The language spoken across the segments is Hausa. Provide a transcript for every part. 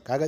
kaga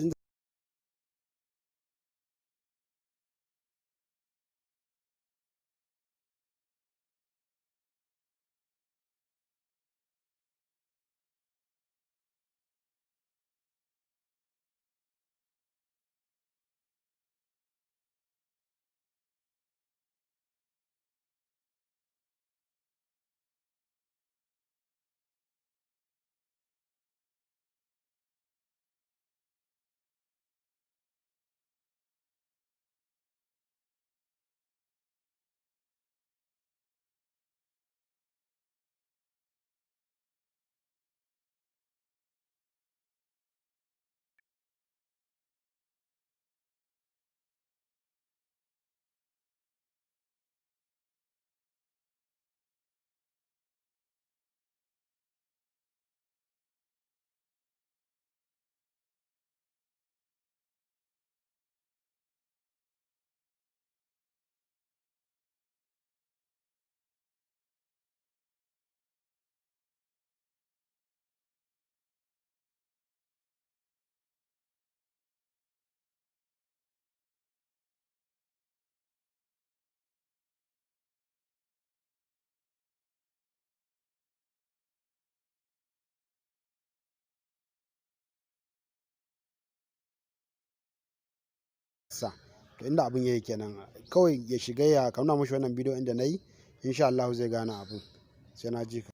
sa to inda abin yake kenan, kawai ya shiga ya kauna mashi wannan bidiyo inda nayi, insha Allah zai gane abin. Sai na ji ka.